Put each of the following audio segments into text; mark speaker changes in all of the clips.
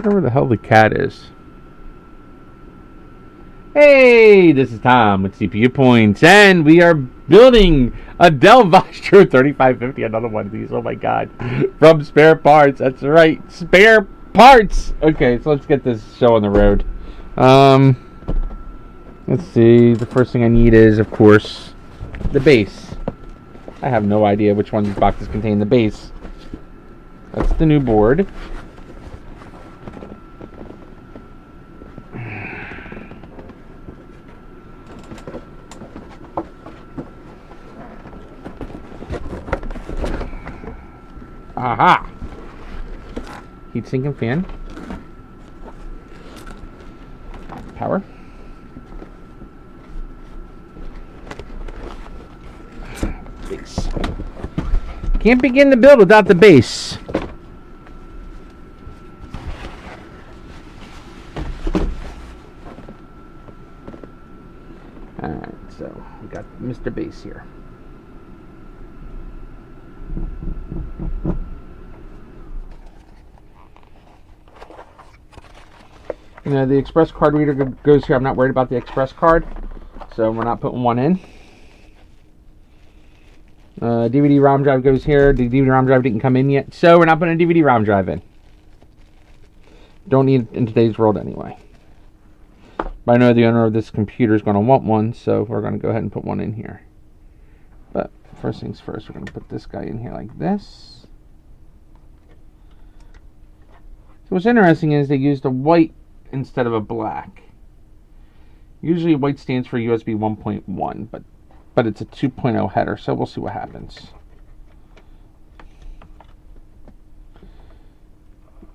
Speaker 1: Whatever the hell the cat is. Hey, this is Tom with CPU Points, and we are building a Dell Vostro 3550, another one of these, oh my god, from Spare Parts. That's right, Spare Parts! Okay, so let's get this show on the road. Let's see, the first thing I need is, of course, the base. I have no idea which one of these boxes contain the base. That's the new board. Aha! Heatsink and fan. Power. Base. Can't begin the build without the base. Alright, so we got Mr. Base here. You know, the express card reader goes here. I'm not worried about the express card, so we're not putting one in. DVD-ROM drive goes here. The DVD-ROM drive didn't come in yet, so we're not putting a DVD-ROM drive in. Don't need it in today's world anyway. But I know the owner of this computer is going to want one, so we're going to go ahead and put one in here. But first things first, we're going to put this guy in here like this. So what's interesting is they used a white instead of a black. Usually white stands for USB 1.1, but it's a 2.0 header, so we'll see what happens.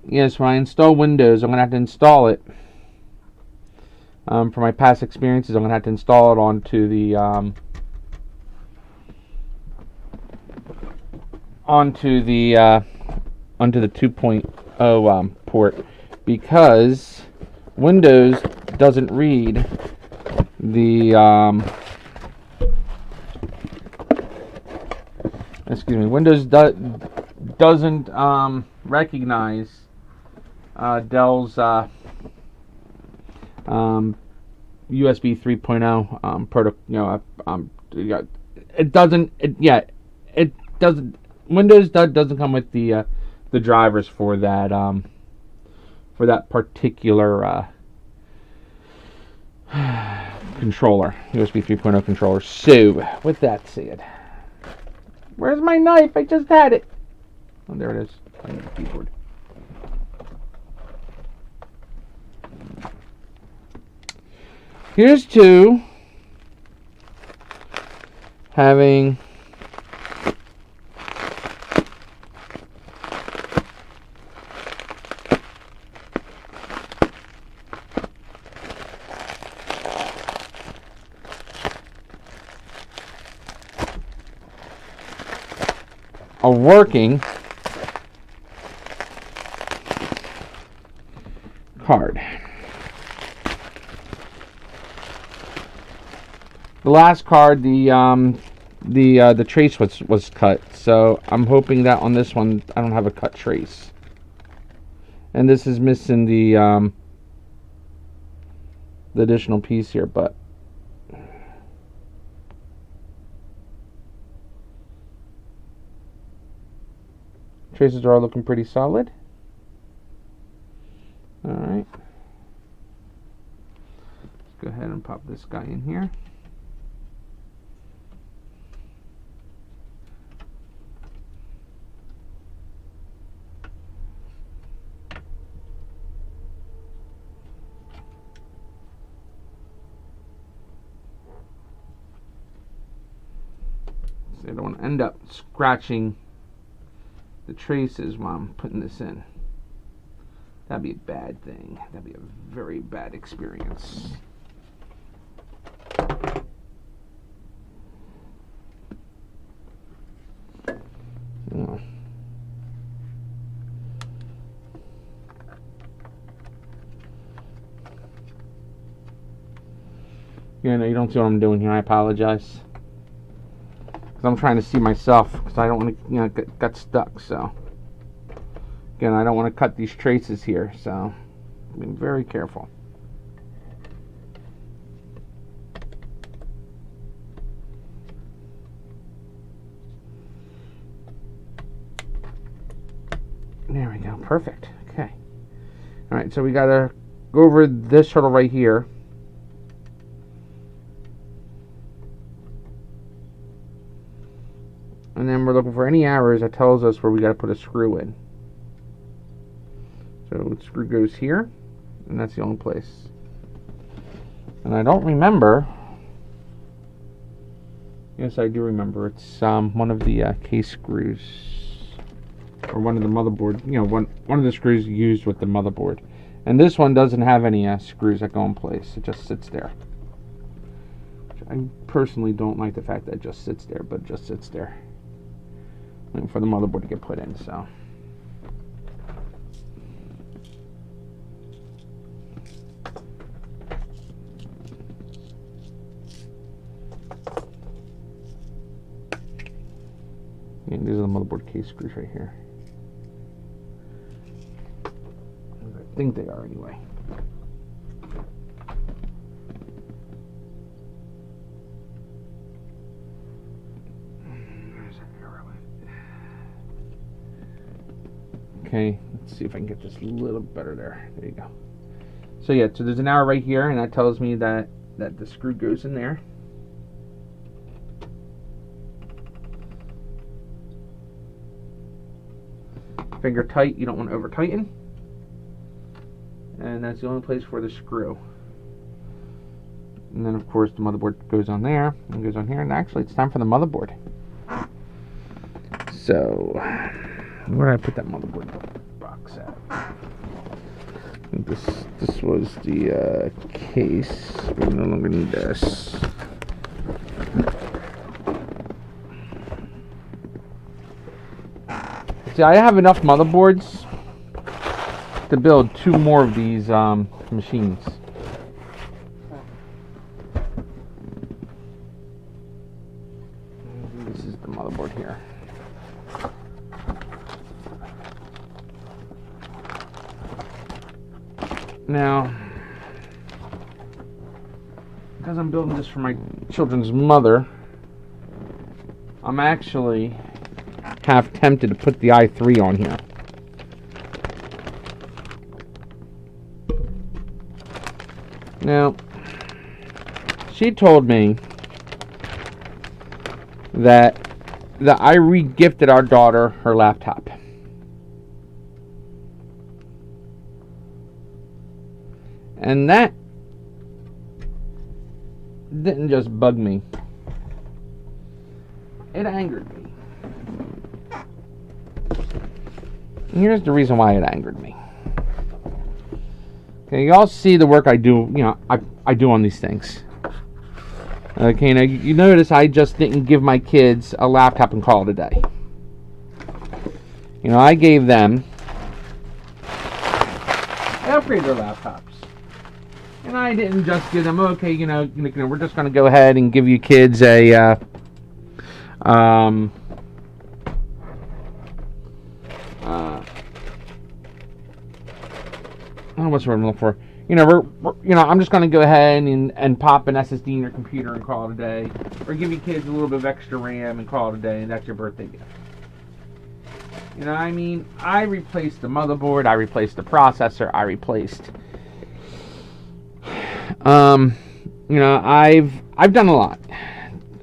Speaker 1: Yes, when I install Windows, I'm going to have to install it. For my past experiences, I'm going to have to install it onto the 2.0 port, because Windows doesn't read the Windows doesn't recognize Dell's USB 3.0 protocol. It doesn't. It doesn't. Windows doesn't come with the drivers for that particular controller, USB 3.0 controller. So, with that said, where's my knife? I just had it. Oh, there it is. I need the keyboard. Here's to having a working card. The last card, the trace was cut, so I'm hoping that on this one I don't have a cut trace. And this is missing the additional piece here, but traces are all looking pretty solid. All right, let's go ahead and pop this guy in here. I don't want to end up scratching the traces while I'm putting this in. That'd be a bad thing. That'd be a very bad experience. Oh. Yeah, no, you don't see what I'm doing here. I apologize. Because I'm trying to see myself, because I don't want to, get stuck, so. Again, I don't want to cut these traces here, so be very careful. There we go. Perfect. Okay. All right, so we got to go over this shuttle right here. And then we're looking for any errors that tells us where we got to put a screw in. So the screw goes here, and that's the only place. And I don't remember. Yes, I do remember. It's one of the case screws. Or one of the motherboard, one of the screws used with the motherboard. And this one doesn't have any screws that go in place. It just sits there. I personally don't like the fact that it just sits there, but it just sits there. Waiting for the motherboard to get put in, so. And these are the motherboard case screws right here. I think they are anyway. There's an arrow in it. Okay, let's see if I can get this a little better there. There you go. So yeah, so there's an arrow right here, and that tells me that the screw goes in there. Finger tight, you don't want to over tighten. And that's the only place for the screw. And then of course the motherboard goes on there and goes on here, and actually it's time for the motherboard. So where did I put that motherboard box at? I think this was the case. We no longer need this. See, I have enough motherboards to build 2 more of these machines. This is the motherboard here. Now, because I'm building this for my children's mother, I'm actually half tempted to put the i3 on here. Now, she told me that I re-gifted our daughter her laptop. And that didn't just bug me. It angered me. And here's the reason why it angered me. Okay, you all see the work I do, I do on these things. Okay, now you notice I just didn't give my kids a laptop and call it a day. I gave them, I upgraded their laptops. And I didn't just give them, okay, we're just going to go ahead and give you kids a, what's the word I'm looking for? I'm just going to go ahead and pop an SSD in your computer and call it a day. Or give you kids a little bit of extra RAM and call it a day, and that's your birthday gift. I replaced the motherboard, I replaced the processor, I replaced... I've done a lot.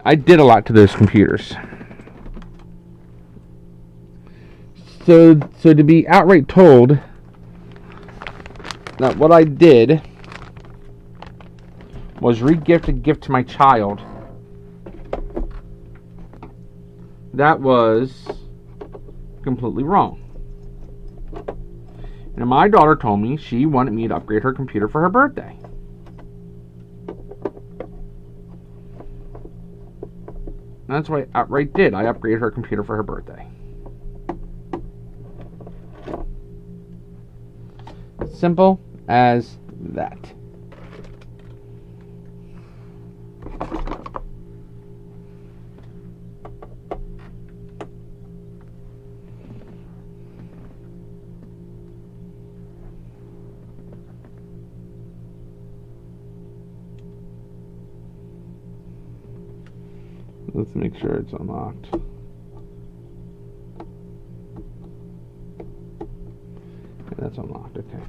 Speaker 1: I did a lot to those computers. So to be outright told that what I did was re-gift a gift to my child, that was completely wrong. And my daughter told me she wanted me to upgrade her computer for her birthday. That's what I outright did. I upgraded her computer for her birthday. Simple as that. Let's make sure it's unlocked. Yeah, that's unlocked, okay.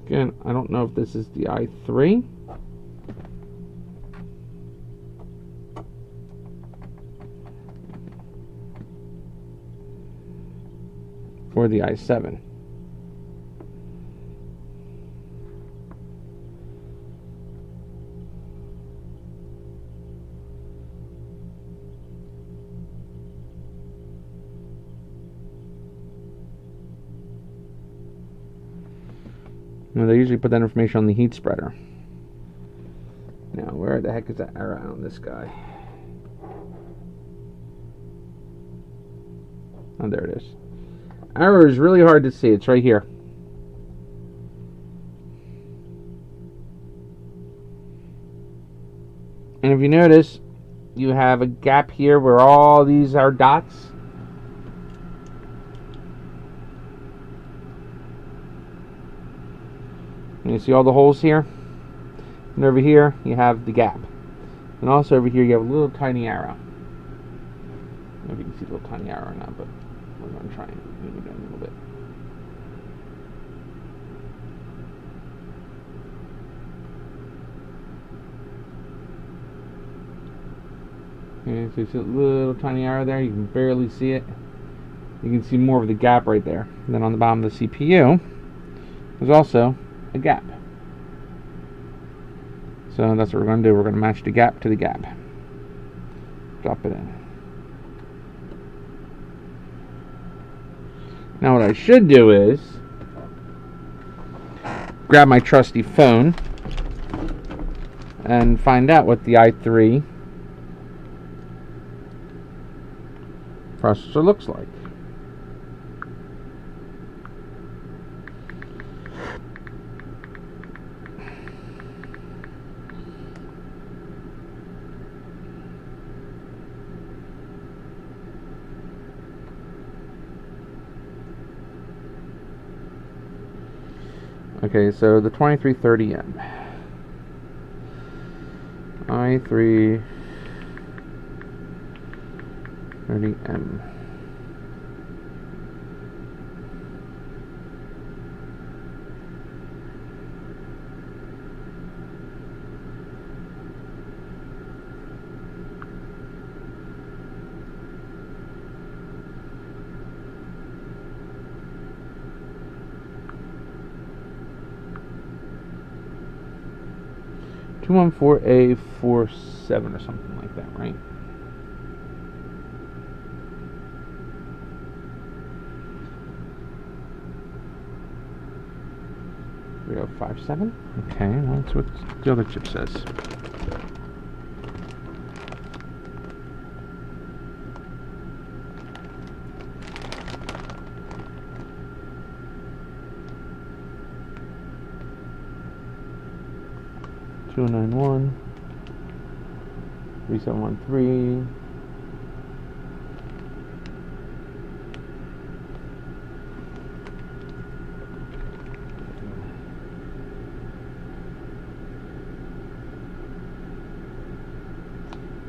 Speaker 1: Again, I don't know if this is the i3. Or the i7. Now, they usually put that information on the heat spreader. Now, where the heck is that arrow on this guy? Oh, there it is. Arrow is really hard to see. It's right here. And if you notice, you have a gap here where all these are dots. And you see all the holes here? And over here, you have the gap. And also over here, you have a little tiny arrow. I don't know if you can see the little tiny arrow or not, but we're going to try and move it down a little bit. Okay, so you see a little tiny arrow there. You can barely see it. You can see more of the gap right there. And then on the bottom of the CPU, there's also a gap. So that's what we're going to do. We're going to match the gap to the gap. Drop it in. Now what I should do is grab my trusty phone and find out what the i3 processor looks like. Okay, so the 2330M. i330M. A47 or something like that, right? .3057. Okay, well, that's what the other chip says. .291, 3713.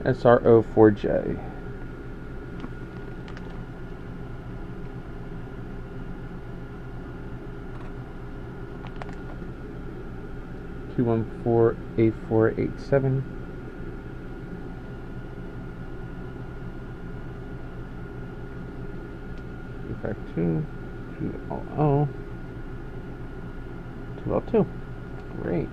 Speaker 1: SR04J. .2148487. .252 200 2L2. Great.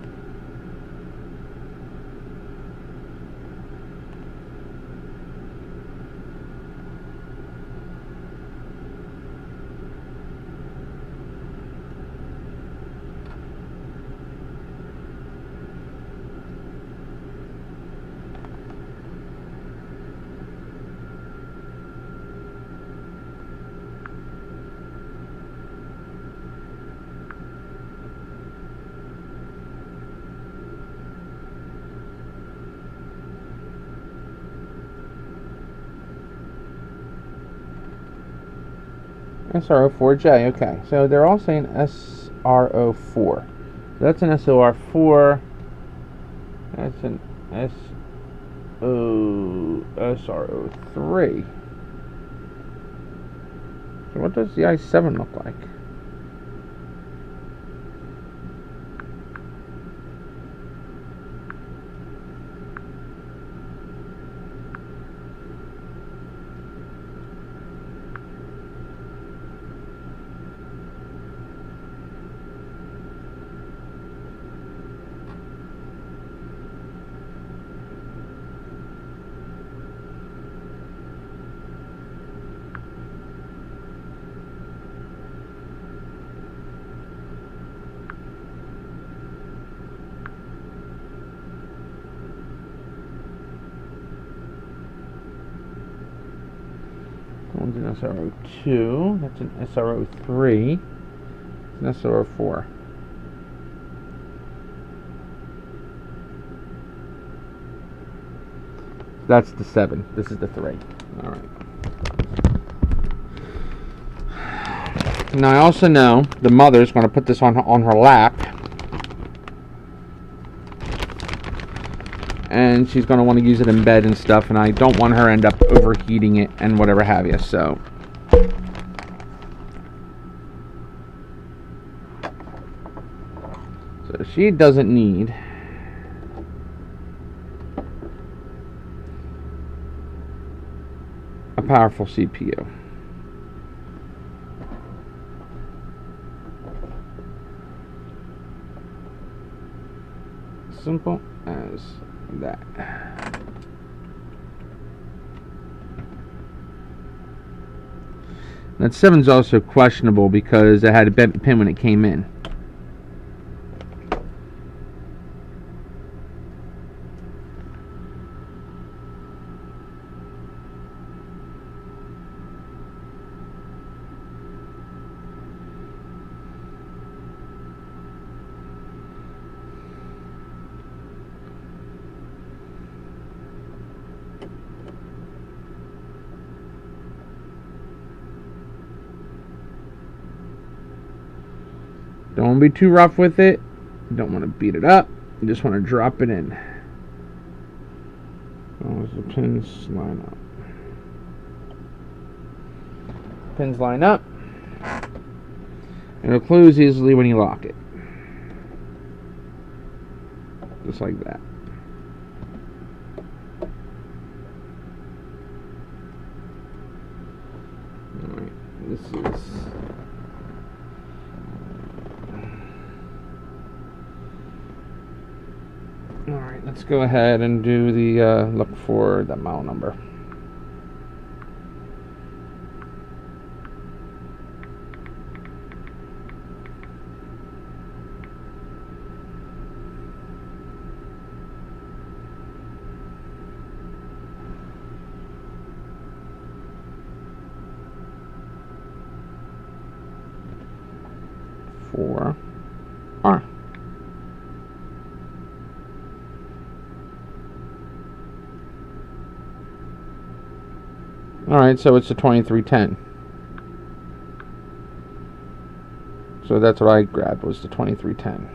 Speaker 1: SR04J, okay. So they're all saying SR04. So that's an SOR4. That's an SRO3. So what does the i7 look like? One's an SRO2. That's an SRO3. It's an SRO4. That's the 7. This is the 3. Alright. Now I also know the mother's going to put this on her lap. And she's going to want to use it in bed and stuff, and I don't want her to end up overheating it and whatever have you, so she doesn't need a powerful CPU. Simple as that. That 7's also questionable because it had a bent pin when it came in. Don't want to be too rough with it. Don't want to beat it up. You just want to drop it in. As the pins line up. Pins line up. And it'll close easily when you lock it. Just like that. Alright, this is... Alright, let's go ahead and do the look for the model number. For R. Alright, so it's a 2310. So that's what I grabbed, was the 2310.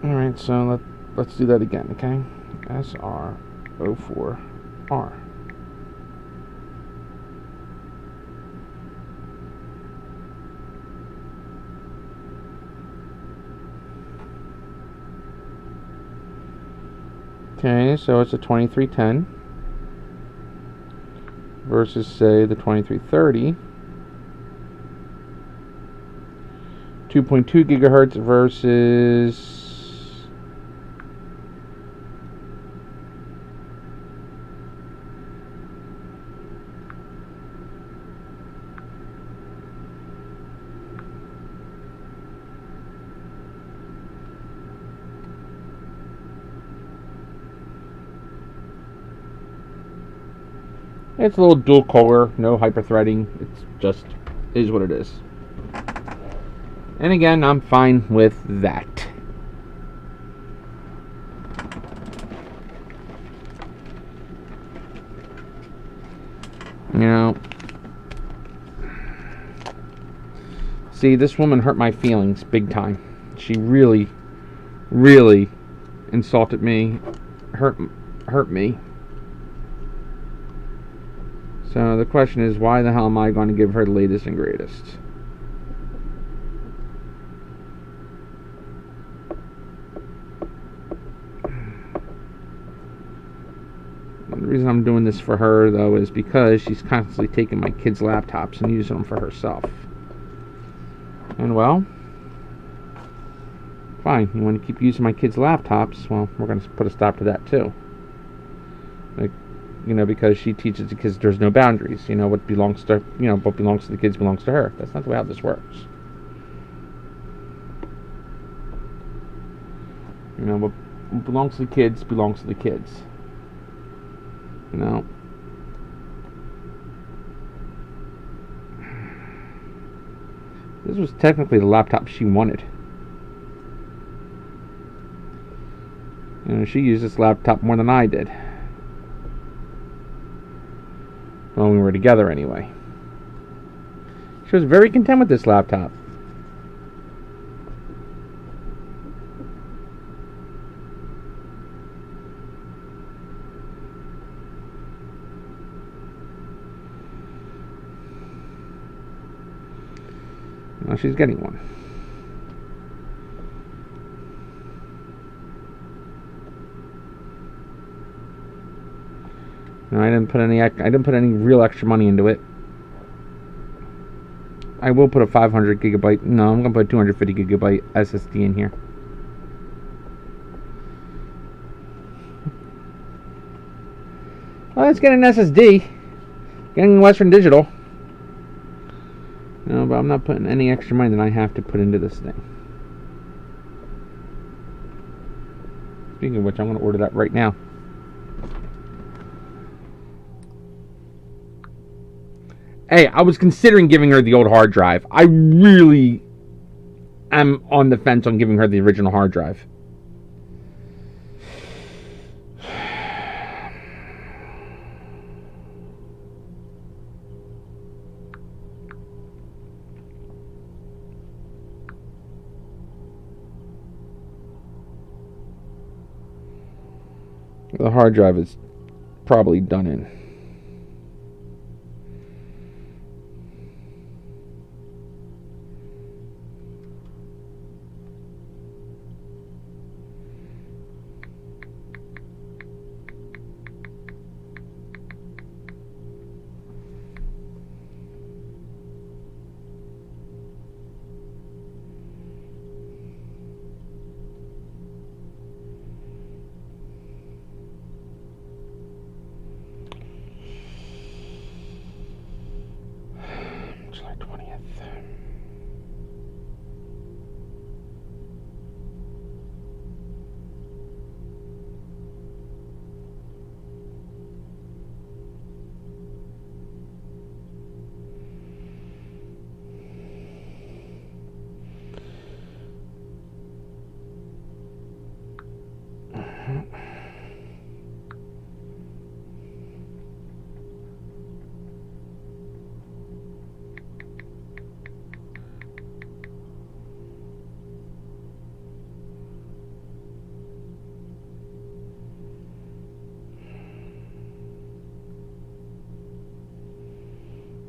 Speaker 1: Alright, so let's do that again, okay? SR04R. Okay, so it's a 2310 versus, say, the 2330. 2.2 gigahertz versus it's a little dual core, no hyper-threading. It's just is what it is. And again, I'm fine with that. You know, see, this woman hurt my feelings big time. She really, really insulted me, hurt me. So the question is, why the hell am I going to give her the latest and greatest? The reason I'm doing this for her, though, is because she's constantly taking my kids' laptops and using them for herself. And, well, fine. You want to keep using my kids' laptops? Well, we're going to put a stop to that, too. Like, you know, because she teaches the kids there's no boundaries. You know, what belongs to the kids belongs to her. That's not the way how this works. You know, what belongs to the kids belongs to the kids. You know. This was technically the laptop she wanted. You know, she used this laptop more than I did. When we were together, anyway. She was very content with this laptop. Now she's getting one. No, I didn't put any real extra money into it. I will put a 500 gigabyte. No, I'm gonna put a 250 gigabyte SSD in here. Well, let's get an SSD. Getting Western Digital. No, but I'm not putting any extra money than I have to put into this thing. Speaking of which, I'm going to order that right now. Hey, I was considering giving her the old hard drive. I really am on the fence on giving her the original hard drive. The hard drive is probably done in. July 20th.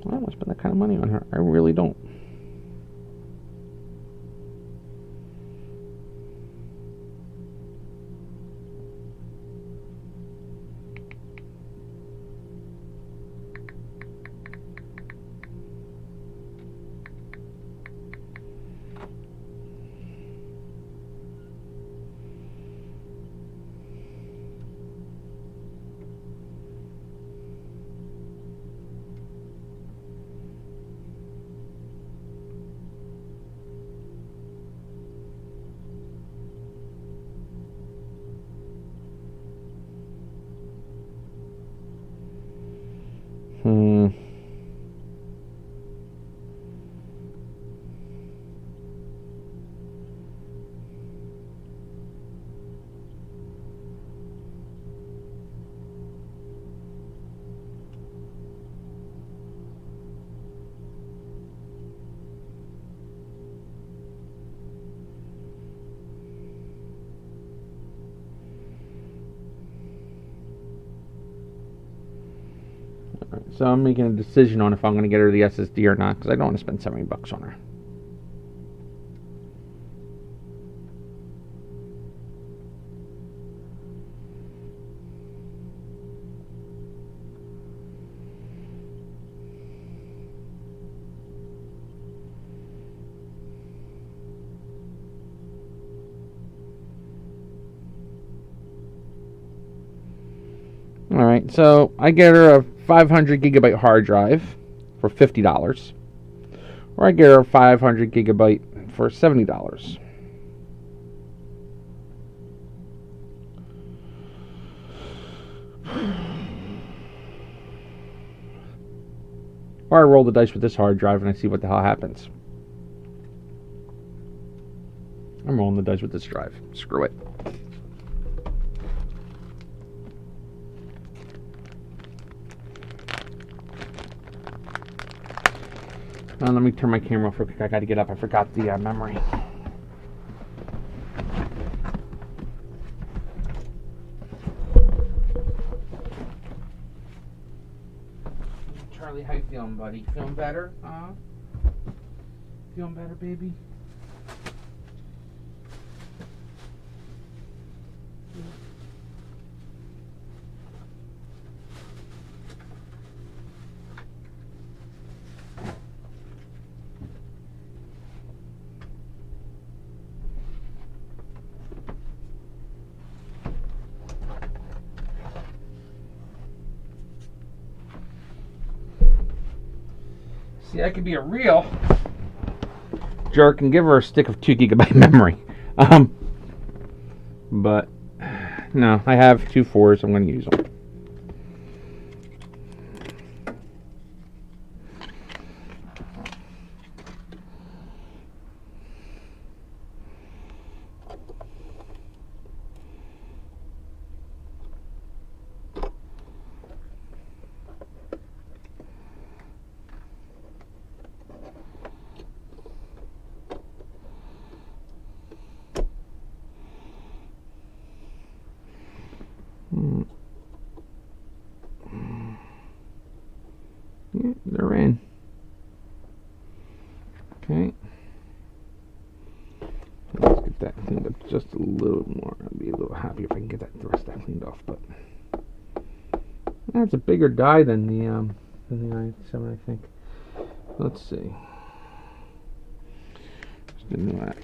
Speaker 1: I don't want to spend that kind of money on her. I really don't. Right, so I'm making a decision on if I'm going to get her the SSD or not, because I don't want to spend $70 on her. Alright, so I get her a 500 gigabyte hard drive for $50, or I get her a 500 gigabyte for $70. Or I roll the dice with this hard drive and I see what the hell happens. I'm rolling the dice with this drive. Screw it. Let me turn my camera off real quick. I gotta get up. I forgot the memory. Charlie, how you feeling, buddy? Feeling better? Feeling better, baby? See, I could be a real jerk and give her a stick of 2 gigabyte memory. But no, I have 2 4s. I'm going to use them. Yeah, they're in. Okay. Let's get that cleaned up just a little more. I'll be a little happier if I can get the rest of that cleaned off. But that's a bigger die than the i7, I think. Let's see. Just didn't know that.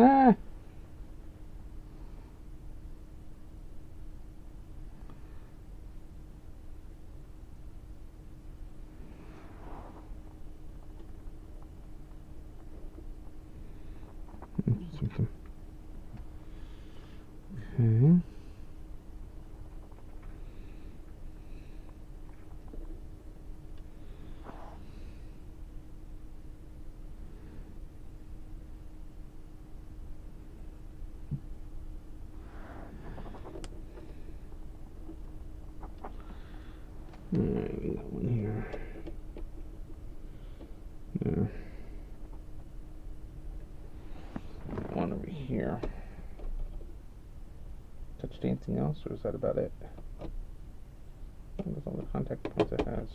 Speaker 1: Ah. Okay. Alright, we got one here. Yeah. One over here. Touched anything else, or is that about it? That's all the contact points it has.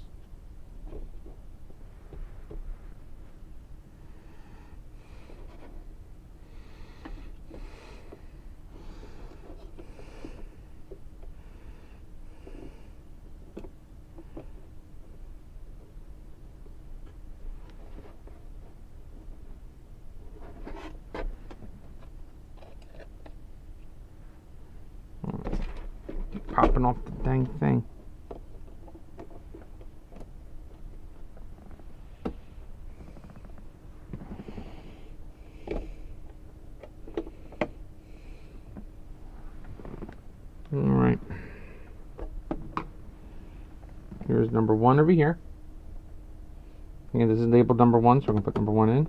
Speaker 1: Popping off the dang thing. Alright. Here's number 1 over here. Okay, this is labeled number 1, so I'm going to put number 1 in.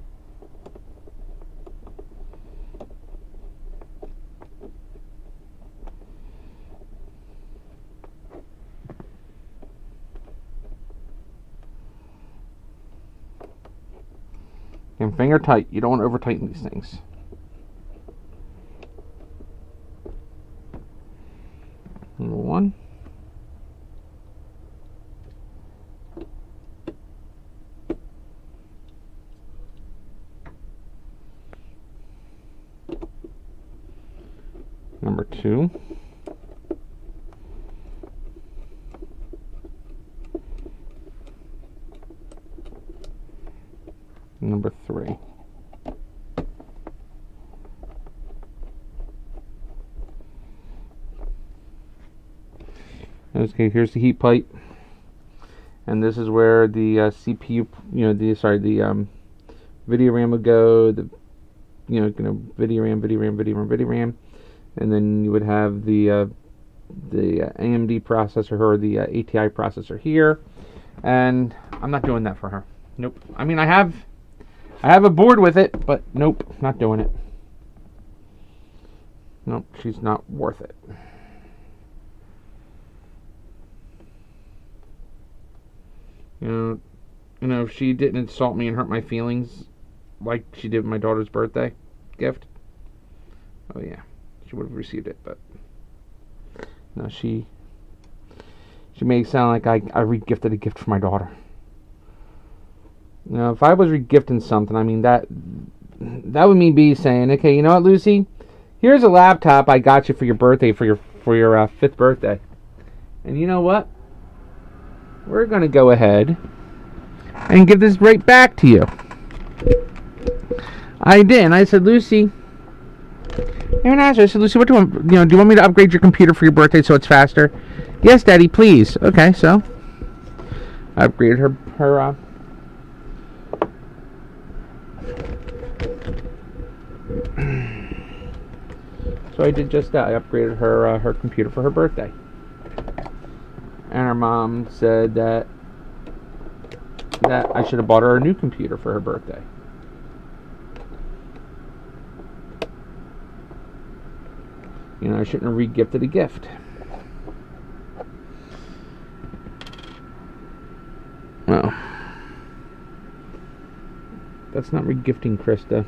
Speaker 1: And finger tight. You don't want to over tighten these things. Number 1. Number 2. Number 3. Okay, here's the heat pipe, and this is where the CPU, the video RAM would go. The video RAM, and then you would have the AMD processor or the ATI processor here. And I'm not doing that for her. Nope. I mean, I have a board with it, but nope, not doing it. Nope, she's not worth it. You know, if she didn't insult me and hurt my feelings like she did with my daughter's birthday gift, oh yeah, she would have received it. But no, she made it sound like I re-gifted a gift for my daughter. You know, if I was re-gifting something, I mean, that would mean be saying, okay, you know what, Lucy, here's a laptop I got you for your birthday, for your 5th birthday, and you know what? We're going to go ahead and give this right back to you. I did. And I said, Lucy, I said, Lucy, what do you want? Do you want me to upgrade your computer for your birthday so it's faster? Yes, Daddy, please. Okay, so I upgraded her so I did just that. I upgraded her computer for her birthday. And her mom said that I should have bought her a new computer for her birthday. You know, I shouldn't have re-gifted a gift. Well, that's not re-gifting, Krista.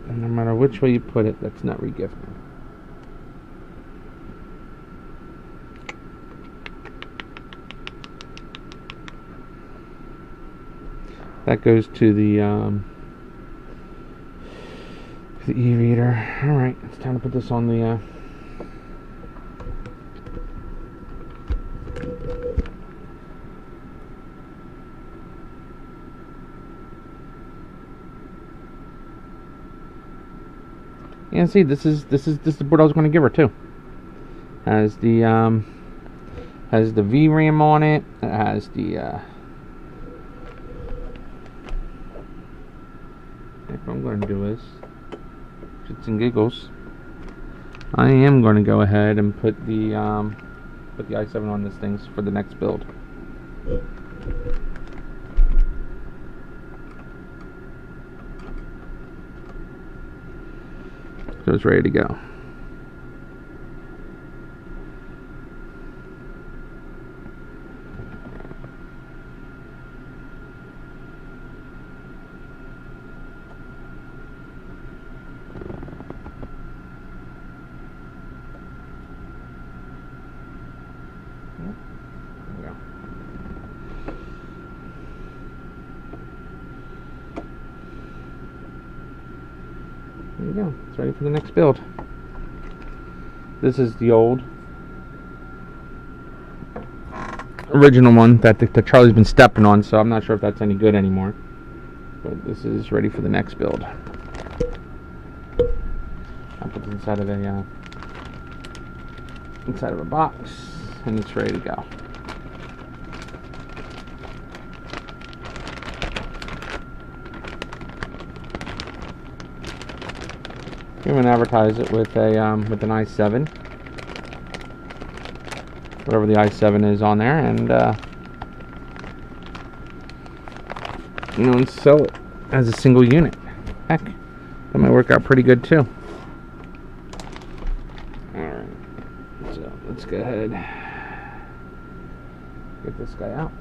Speaker 1: No matter which way you put it, that's not regifting. That goes to the e-reader. All right, it's time to put this on the. And see, this is the board I was going to give her too. Has the VRAM on it. It has the. What I'm going to do is, shits and giggles, I am going to go ahead and put the i7 on this thing for the next build. So it's ready to go. There you go. It's ready for the next build. This is the old original one that the Charlie's been stepping on, so I'm not sure if that's any good anymore. But this is ready for the next build. I'll put it inside of a box, and it's ready to go. Even advertise it with a with an i7, whatever the i7 is on there, and and sell it as a single unit. Heck, that might work out pretty good too. All right, so let's go ahead, get this guy out.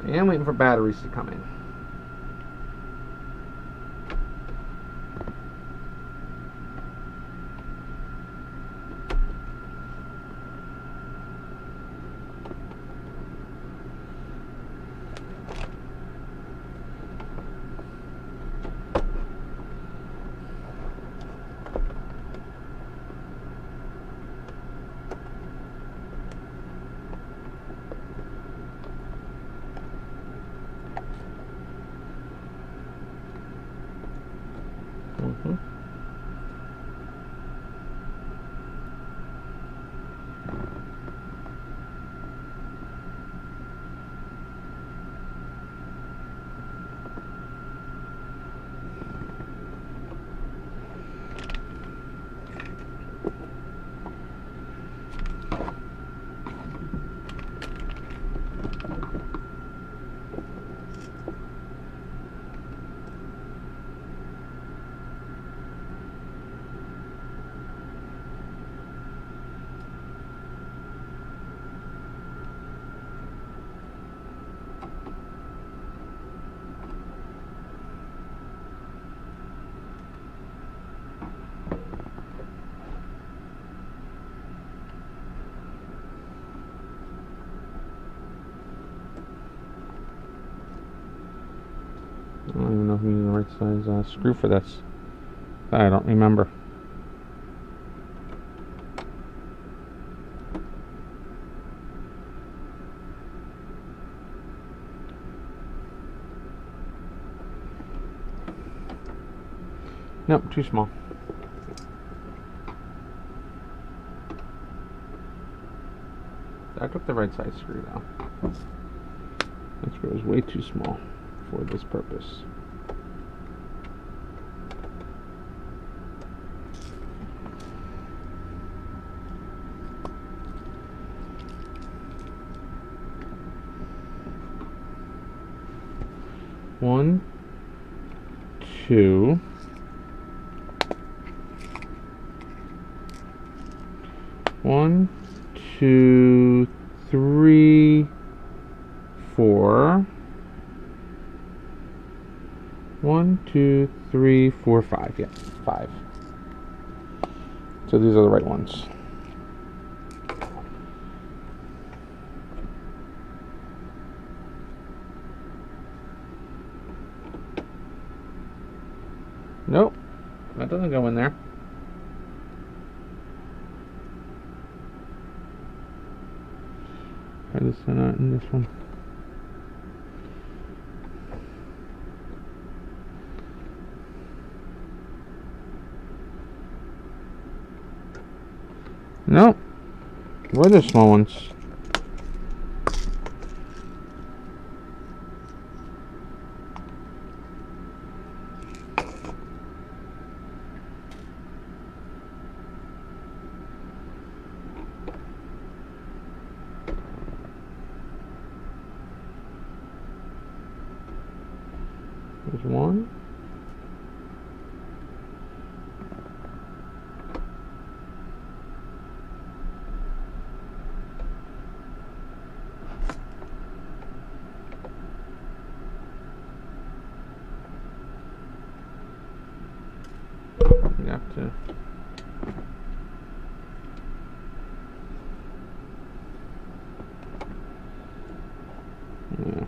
Speaker 1: And waiting for batteries to come in. I don't even know if I'm using the right size screw for this. I don't remember. Nope, too small. I took the right size screw though. That screw is way too small for this purpose. One, two, one, two, three, four. 1, 2, 3, 4, 5. Yeah, 5. So these are the right ones. Nope, that doesn't go in there. Try this one out in this one. Nope. Where are the small ones? There's one. You have to. Yeah.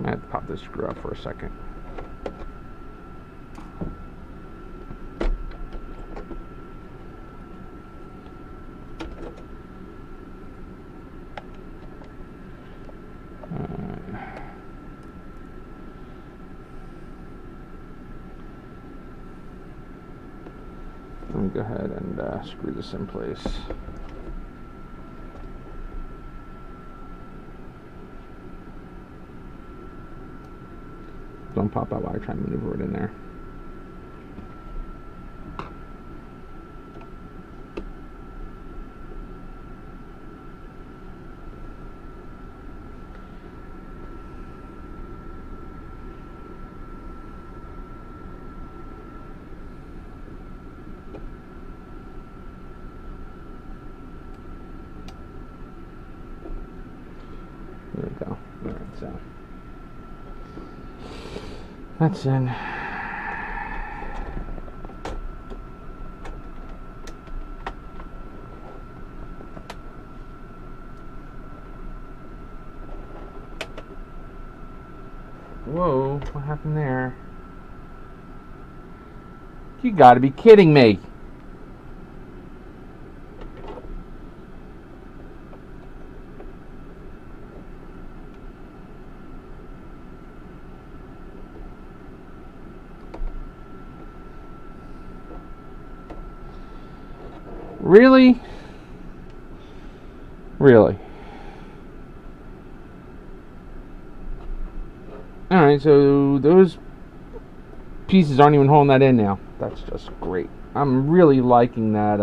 Speaker 1: I have to pop this screw up for a second. Let me go ahead and screw this in place. Don't pop out while I try and maneuver it in there. There we go. Alright, so that's in. Whoa, what happened there? You gotta be kidding me. Really? Really? Alright, so those pieces aren't even holding that in now. That's just great. I'm really liking that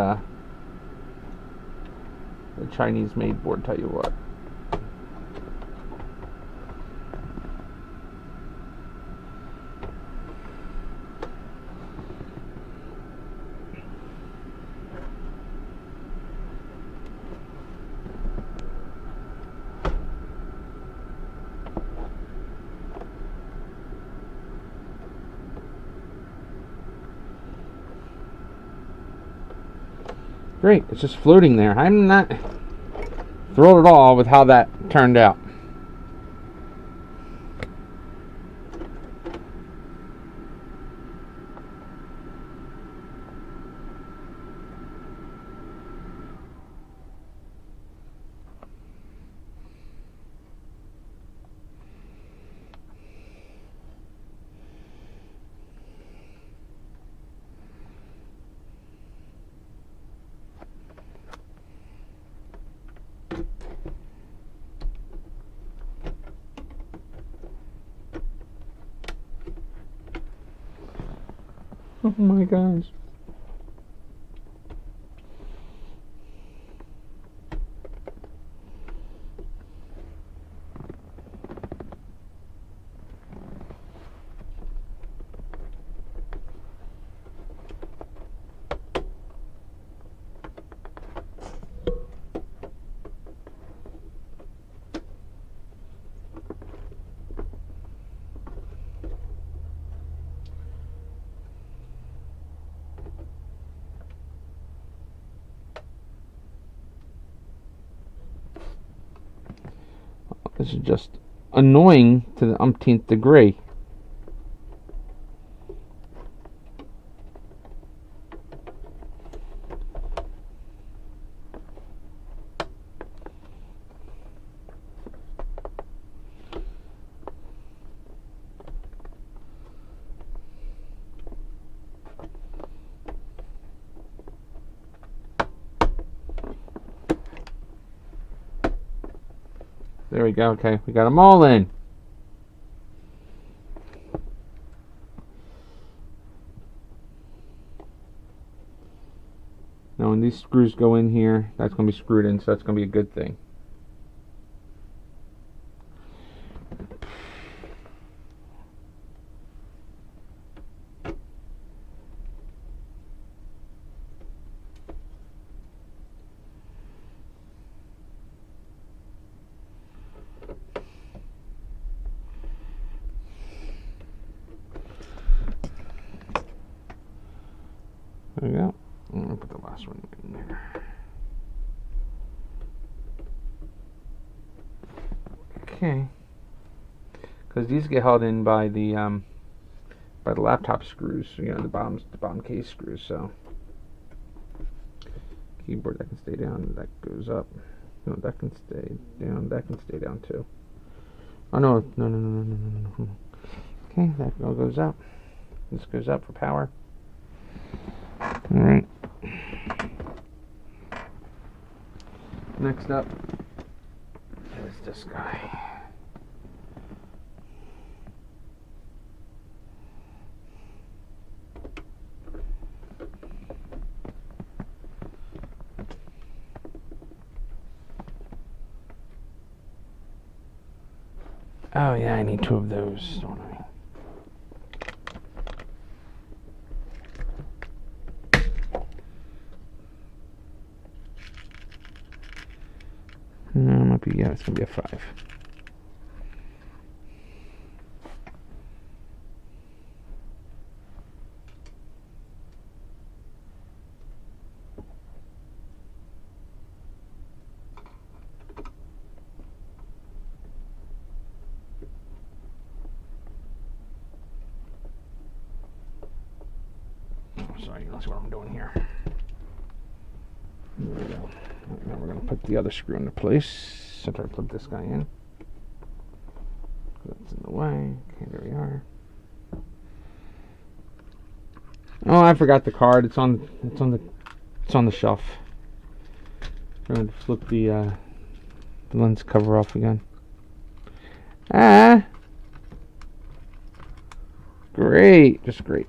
Speaker 1: the Chinese made board, tell you what. Great, it's just floating there. I'm not thrilled at all with how that turned out. Oh my gosh. This is just annoying to the umpteenth degree. There we go. Okay, we got them all in. Now when these screws go in here, that's going to be screwed in, so that's going to be a good thing. There we go. I'm going to put the last one in there. Okay. Because these get held in by the laptop screws, you know, the bottom case screws. So keyboard, that can stay down, that goes up. No, that can stay down, that can stay down too. Oh no, no. Okay, that all goes up. This goes up for power. Alright. Next up is this guy. Oh yeah, I need 2 of those, don't I? No, it might be, yeah, it's gonna be a 5. Sorry, that's what I'm doing here. There we go. Right, now we're going to put the other screw into place after I put this guy in. That's in the way. Okay, there we are. Oh, I forgot the card. It's on the shelf. I'm going to flip the lens cover off again. Ah, great, just great.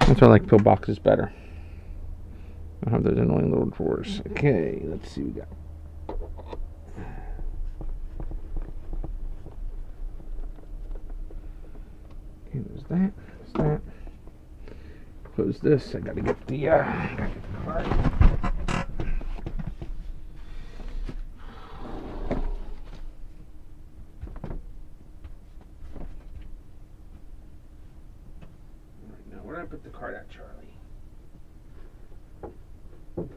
Speaker 1: That's why I like pillboxes better. I have those annoying little drawers. Okay, let's see what we got. Okay, there's that. There's that. Close this. I gotta get the card. Where did I put the card at, Charlie? Oh,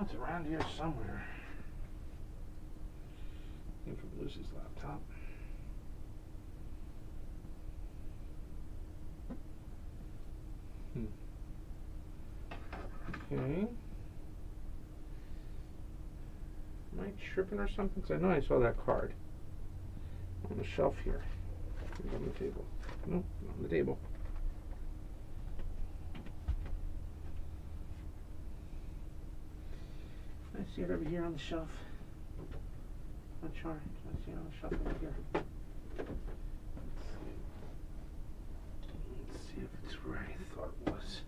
Speaker 1: it's around here somewhere. I think from Lucy's laptop. Okay. Am I tripping or something? Because I know I saw that card on the shelf here. It's on the table. Nope, not on the table. I see it over here on the shelf. Not sure. I see it on the shelf over here. Let's see if it's where I thought it was.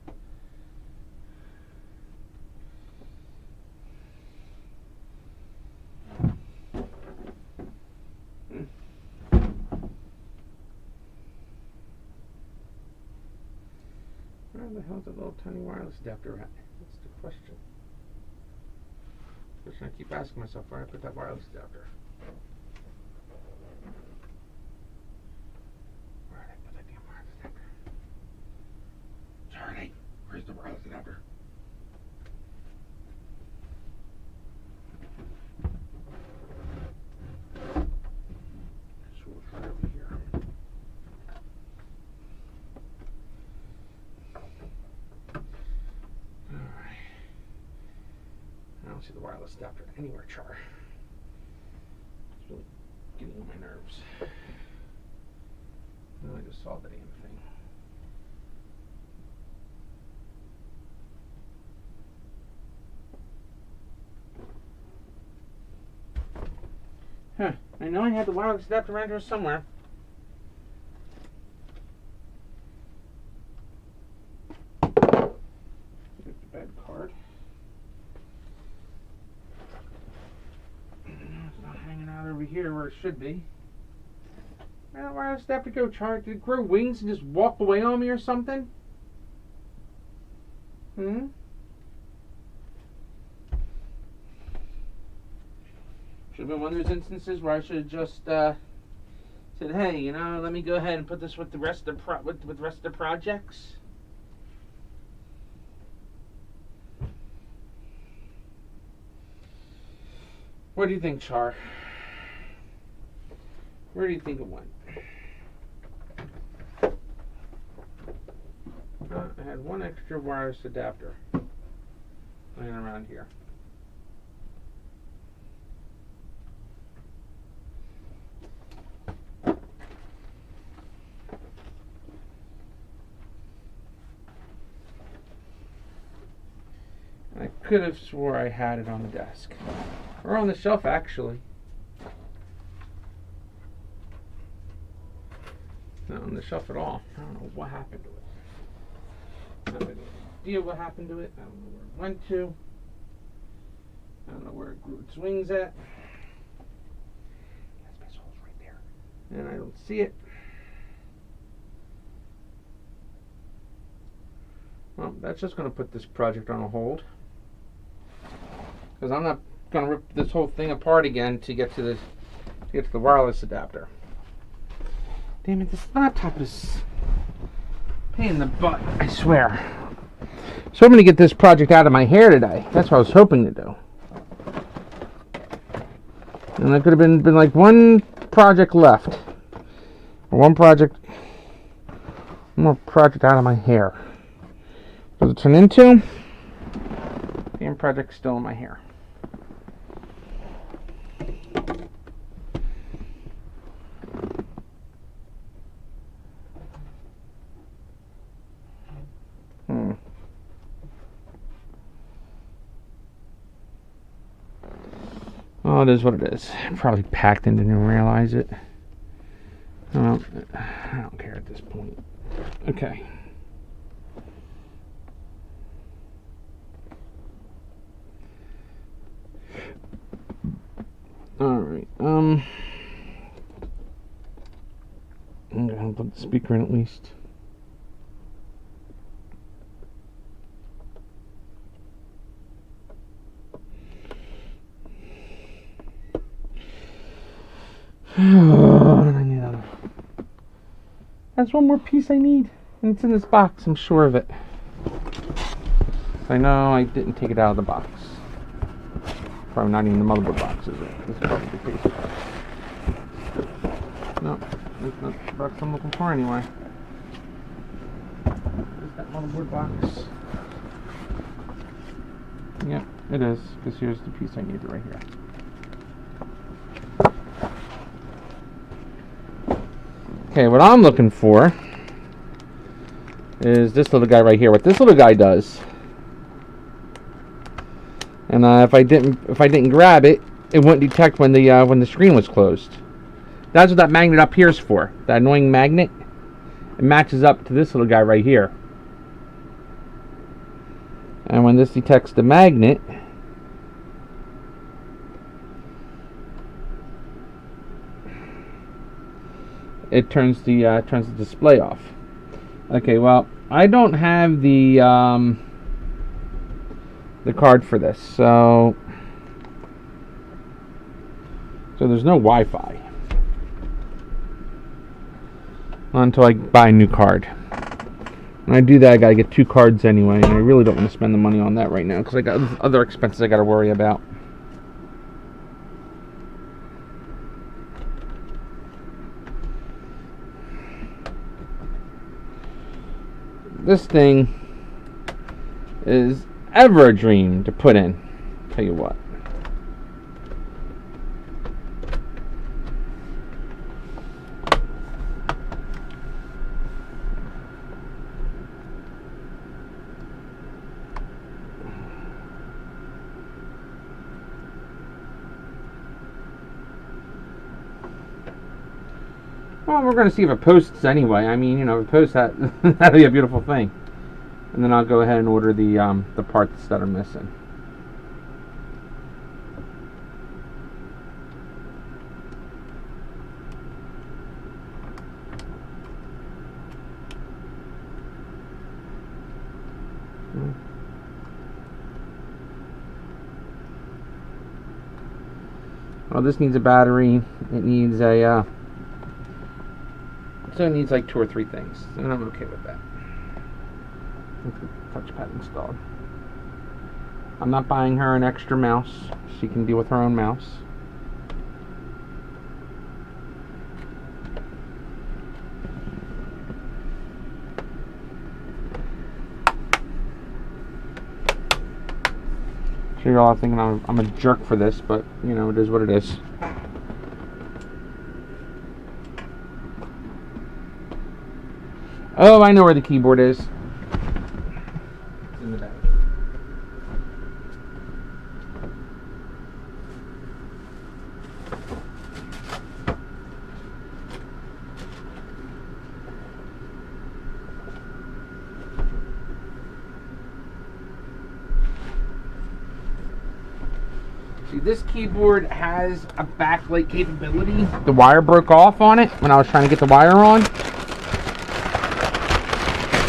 Speaker 1: Where the hell's that little tiny wireless adapter at? That's the question. I keep asking myself where I put that wireless adapter. Where did I put that damn wireless adapter? Charlie, where's the wireless adapter? So we'll try over here. I don't see the wireless adapter anywhere, Char. It's really getting on my nerves. No, I just saw the damn thing. Huh. I know I had the wireless adapter around here somewhere. There's the bad card. It's not hanging out over here where it should be. Where did the wireless adapter go, Char? Did it grow wings and just walk away on me or something? Should have been one of those instances where I should have just said, hey, you know, let me go ahead and put this with the rest of the with the rest of the projects. What do you think, Char? Where do you think it went? I had one extra wireless adapter laying around here. I could have swore I had it on the desk. Or on the shelf, actually. Not on the shelf at all. I don't know what happened to it. I have no idea what happened to it. I don't know where it went to. I don't know where it grew its wings at. That's my soul's right there. And I don't see it. Well, that's just going to put this project on a hold. Because I'm not going to rip this whole thing apart again to get to the wireless adapter. Damn it, this laptop is pain in the butt, I swear. So I'm going to get this project out of my hair today. That's what I was hoping to do. And there could have been like one project left. One more project out of my hair. What does it turn into? Damn project still in my hair. Oh, it is what it is. Probably packed and didn't even realize it. Well, I don't care at this point. Okay. Alright, I'm gonna put the speaker in at least. I need another. That's one more piece I need, and it's in this box, I'm sure of it. I know I didn't take it out of the box. Probably not even the motherboard box, is it? This is probably the case. No, that's not the box I'm looking for anyway. Is that motherboard box? Yep, it is, because here's the piece I need right here. Okay, what I'm looking for is this little guy right here. What this little guy does, and if I didn't grab it, it wouldn't detect when the screen was closed. That's what that magnet up here is for. That annoying magnet. It matches up to this little guy right here. And when this detects the magnet, it turns the display off. Okay, well, I don't have the card for this, so there's no Wi-Fi until I buy a new card. When I do that, I gotta get 2 cards anyway, and I really don't want to spend the money on that right now because I got other expenses I gotta worry about. This thing is ever a dream to put in. Tell you what. Well, we're going to see if it posts anyway. I mean, you know, if it posts, that'll be a beautiful thing. And then I'll go ahead and order the parts that are missing. Oh, this needs a battery. It needs a, so it needs like 2 or 3 things, and I'm okay with that. Touchpad installed. I'm not buying her an extra mouse. She can deal with her own mouse. Sure, you're all thinking I'm a jerk for this, but you know, it is what it is. Oh, I know where the keyboard is. It's in the bag. See, this keyboard has a backlight capability. The wire broke off on it when I was trying to get the wire on.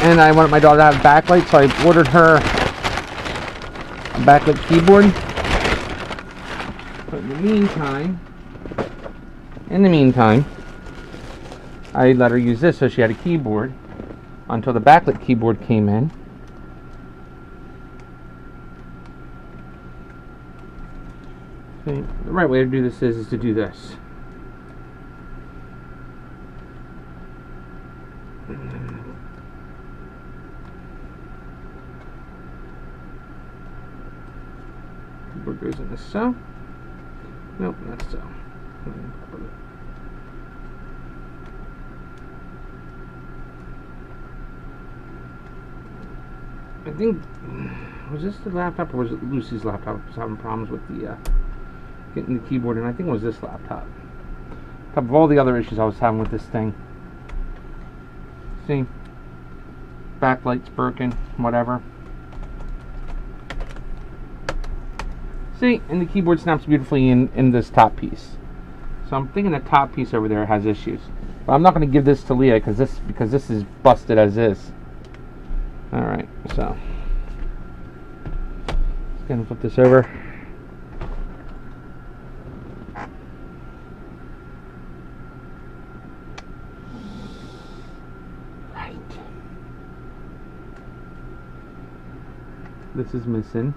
Speaker 1: And I wanted my daughter to have backlight, so I ordered her a backlit keyboard. But in the meantime, I let her use this so she had a keyboard until the backlit keyboard came in. Okay, the right way to do this is to do this. Keyboard goes in this so. Nope, not so. I think, was this the laptop or was it Lucy's laptop? I was having problems with the getting the keyboard, and I think it was this laptop. On top of all the other issues I was having with this thing. See, backlight's broken, whatever. See, and the keyboard snaps beautifully in this top piece. So I'm thinking the top piece over there has issues. But I'm not going to give this to Leah because this is busted as is. All right, so just gonna flip this over. Right. This is missing.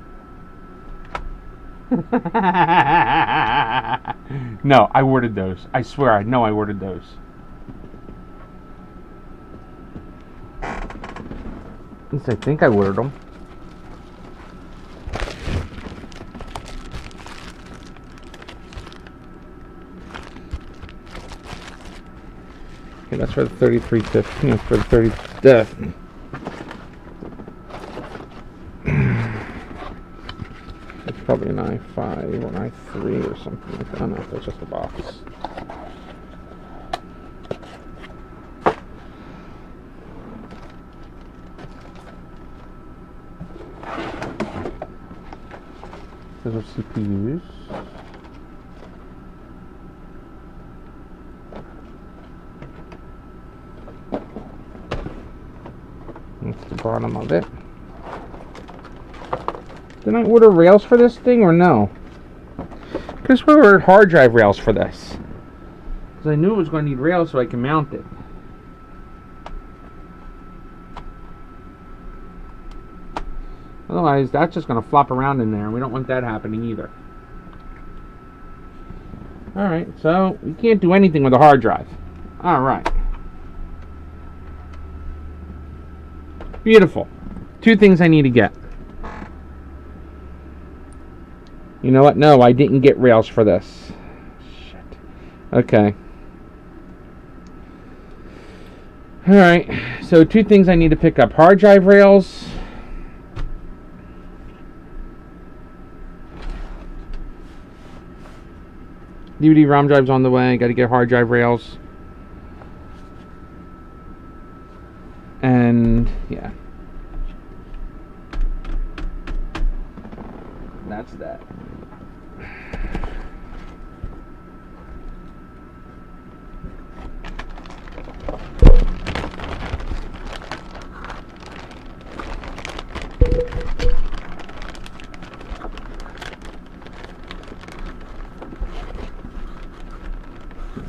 Speaker 1: No, I ordered those. I swear, I know I ordered those. At least I think I ordered them. Okay, that's for the 3350. You know, for the 30. It's probably an i5 or an i3 or something like that. I don't know if that's just a box. Those are CPUs. That's the bottom of it. Did I order rails for this thing or no? Because we ordered hard drive rails for this. Because I knew it was going to need rails so I can mount it. Otherwise, that's just going to flop around in there, and we don't want that happening either. Alright, so we can't do anything with a hard drive. Alright. Beautiful. 2 things I need to get. You know what? No, I didn't get rails for this. Shit. Okay. Alright, so 2 things I need to pick up. Hard drive rails. DVD ROM drive's on the way. Got to get hard drive rails. And yeah. That's that.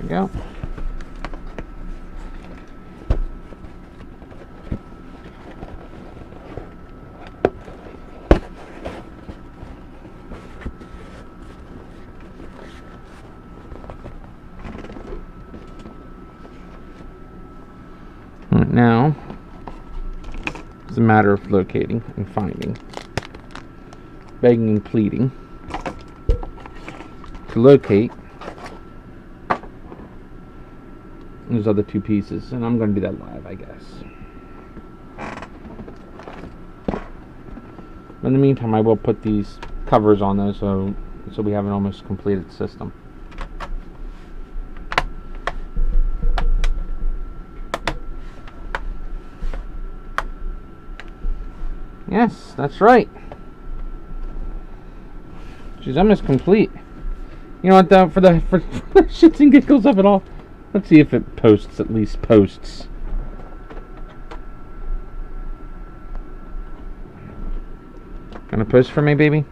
Speaker 1: we go. Right, now it's a matter of locating and finding, begging and pleading to locate those other two pieces, and I'm going to do that live, I guess. In the meantime, I will put these covers on those so we have an almost completed system. Yes, that's right. She's almost complete. You know what, though? For shits and giggles of it all, let's see if it posts, at least posts. Gonna post for me, baby?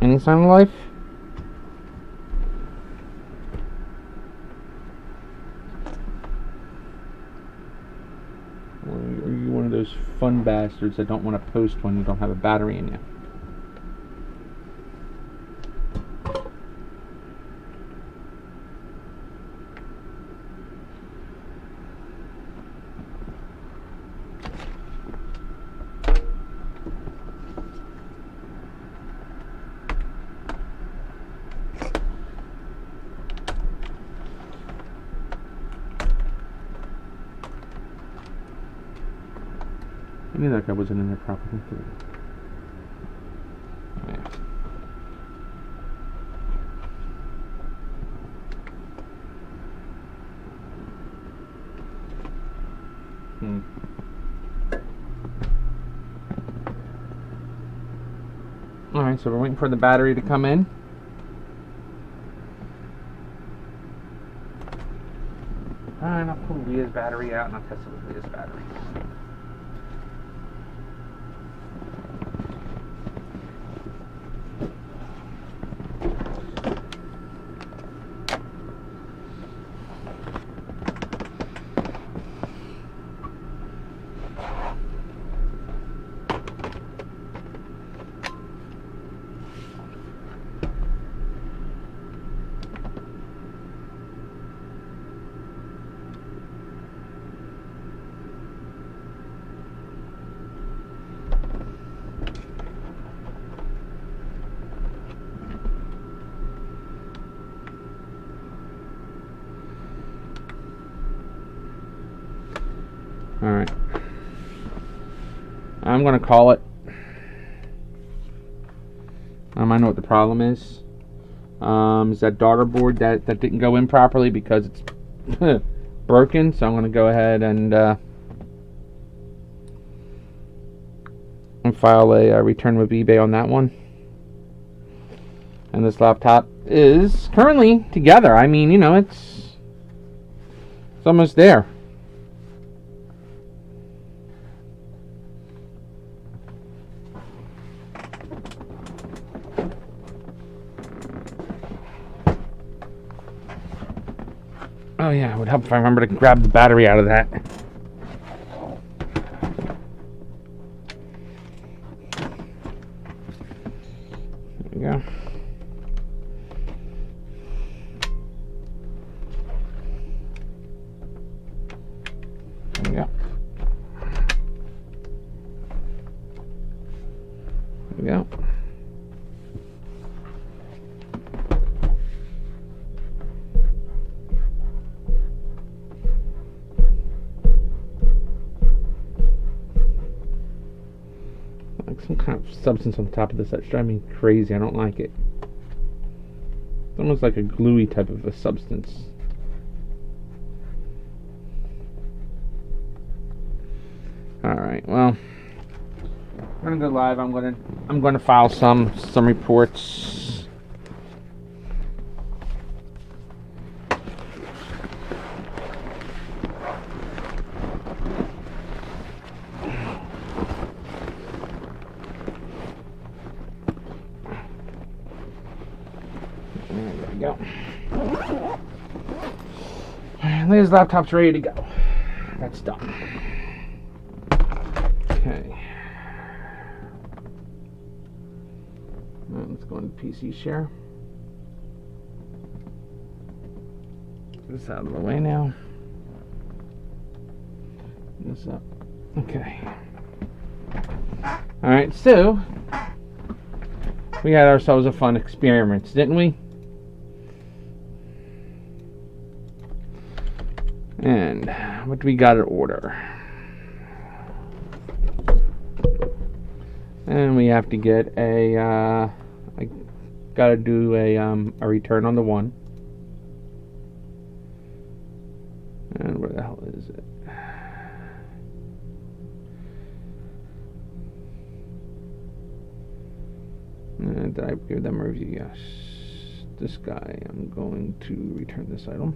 Speaker 1: Any sign of life? Or are you one of those fun bastards that don't want to post when you don't have a battery in you? I knew that guy wasn't in there properly. Yeah. Alright, so we're waiting for the battery to come in. Alright, I'll pull Leah's battery out and I'll test it with Leah's battery. Alright. I'm going to call it. I know what the problem is. Is that daughter board that didn't go in properly because it's broken. So I'm going to go ahead and file a return with eBay on that one. And this laptop is currently together. I mean, you know, it's almost there. Oh yeah, it would help if I remember to grab the battery out of that. There we go. There we go. There we go. Some kind of substance on top of this that's driving me crazy. I don't like it. It's almost like a gluey type of a substance. Alright, well, we're gonna go live. I'm gonna file some reports. There we go. This laptop's ready to go. That's done. Okay. Now let's go into PC share. Get this out of the way now. This up. Okay. Alright, so we had ourselves a fun experiment, didn't we? And what do we got to order? And we have to get a I gotta do a return on the one. And where the hell is it? Did I give them a review? Yes. This guy, I'm going to return this item.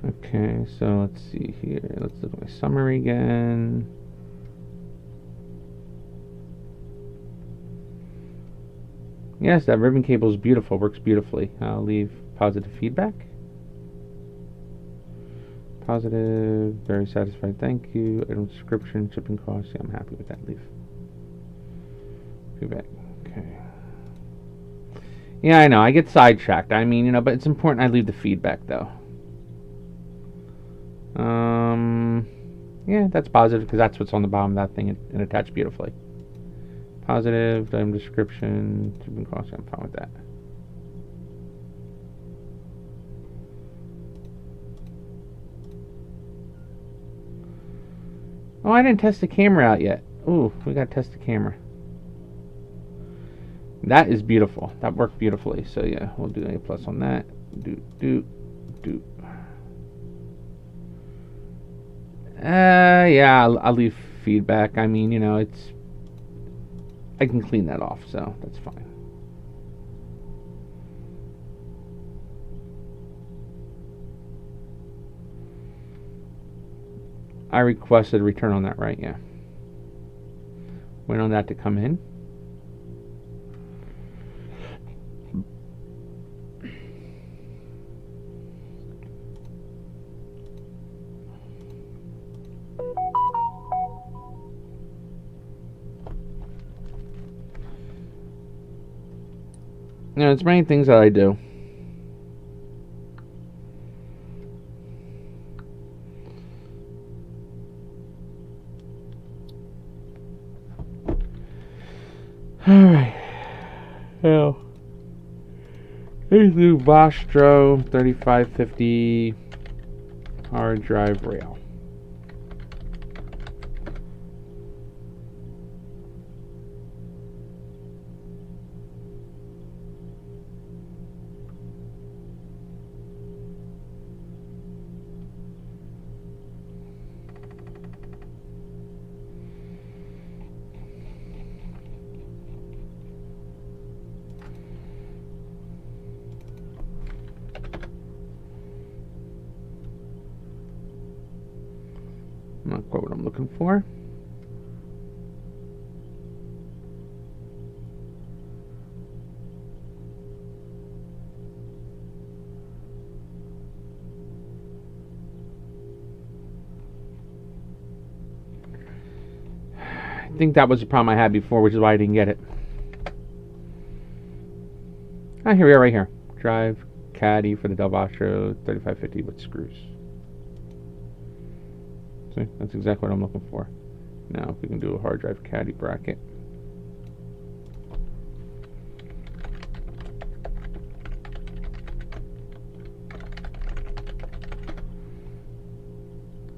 Speaker 1: Okay, so let's see here. Let's look at my summary again. Yes, that ribbon cable is beautiful. Works beautifully. I'll leave positive feedback. Positive. Very satisfied. Thank you. Item description. Shipping costs. Yeah, I'm happy with that. Leave feedback. Okay. Yeah, I know. I get sidetracked. I mean, but it's important I leave the feedback, though. Yeah, that's positive because that's what's on the bottom of that thing and attached beautifully. Positive, item description, shipping costs. I'm fine with that. Oh, I didn't test the camera out yet. Ooh, we gotta test the camera. That is beautiful. That worked beautifully. So yeah, we'll do A plus on that. Do. Yeah, I'll leave feedback. I mean, I can clean that off, so that's fine. I requested a return on that, right? Yeah. Wait on that to come in. It's many things that I do. Alright. Well, here's the Vostro 3550 hard drive rail. looking for. I think that was the problem I had before, which is why I didn't get it. Ah, here we are right here. Drive caddy for the Dell Vostro 3550 with screws. See, that's exactly what I'm looking for. Now, if we can do a hard drive caddy bracket.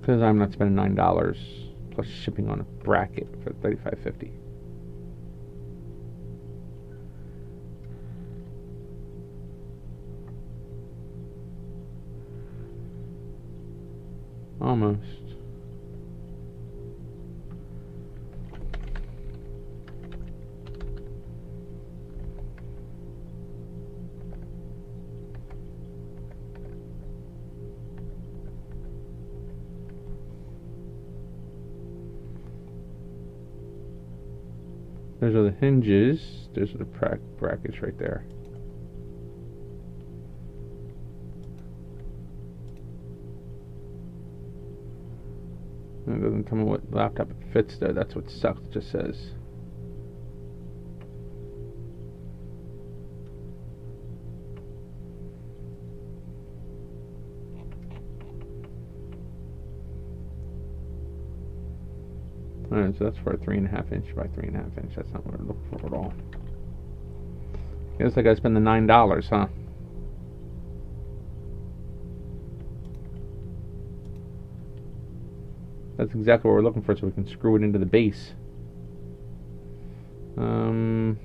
Speaker 1: Because I'm not spending $9 plus shipping on a bracket for 3550. Almost. Those are the hinges. Those are the brackets right there. It doesn't tell me what laptop it fits though. That's what sucks. It just says. Alright, so that's for a 3.5 inch by 3.5 inch. That's not what I'm looking for at all. Guess I gotta spend the $9, huh? That's exactly what we're looking for, so we can screw it into the base. I don't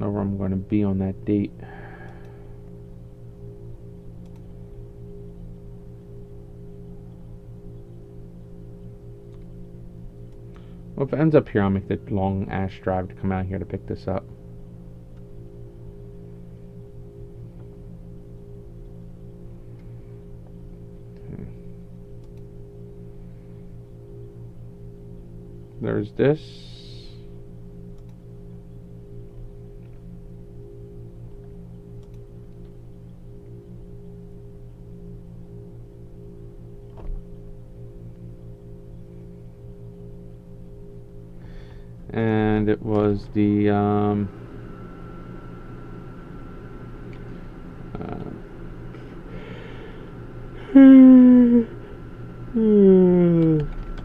Speaker 1: know where I'm going to be on that date. Well, if it ends up here, I'll make the long ass drive to come out here to pick this up. There's this. And it was the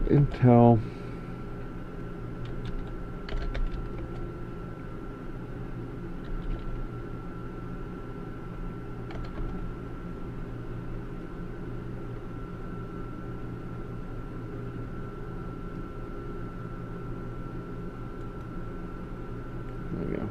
Speaker 1: Intel. There we go.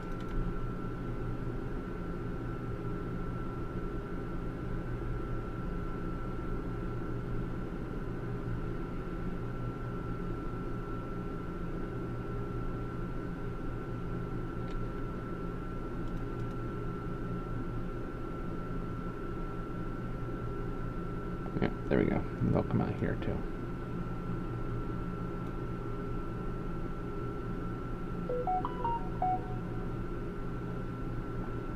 Speaker 1: Yeah, there we go. They'll come out here too.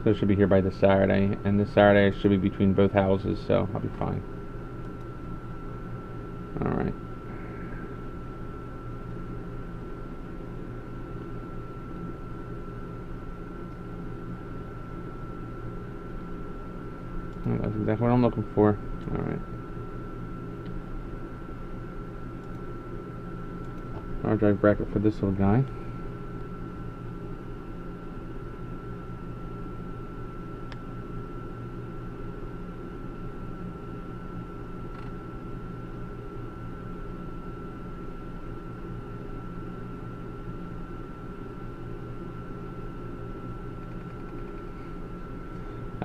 Speaker 1: So it should be here by this Saturday, and this Saturday I should be between both houses, so I'll be fine. Alright. That's exactly what I'm looking for. Alright. Hard drive bracket for this little guy.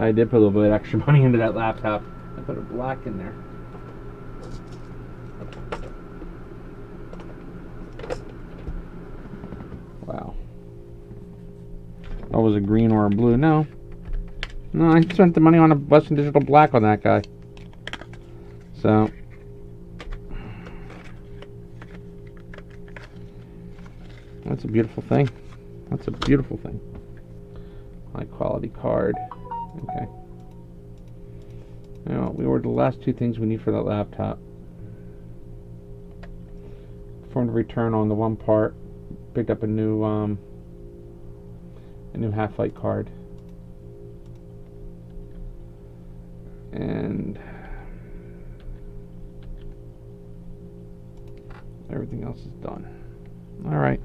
Speaker 1: I did put a little bit of extra money into that laptop. I put a black in there. Wow. Oh, was it green or a blue? No. No, I spent the money on a Western Digital Black on that guy. So. That's a beautiful thing. That's a beautiful thing. High quality card. Okay. Now, we ordered the last two things we need for that laptop. Performed a return on the one part. Picked up a new Half-Light card. And everything else is done. Alright.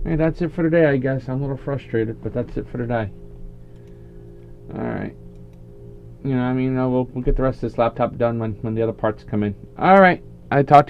Speaker 1: Hey, that's it for today, I guess. I'm a little frustrated, but that's it for today. Alright. You know, I mean, we'll get the rest of this laptop done when the other parts come in. Alright. I talked to you.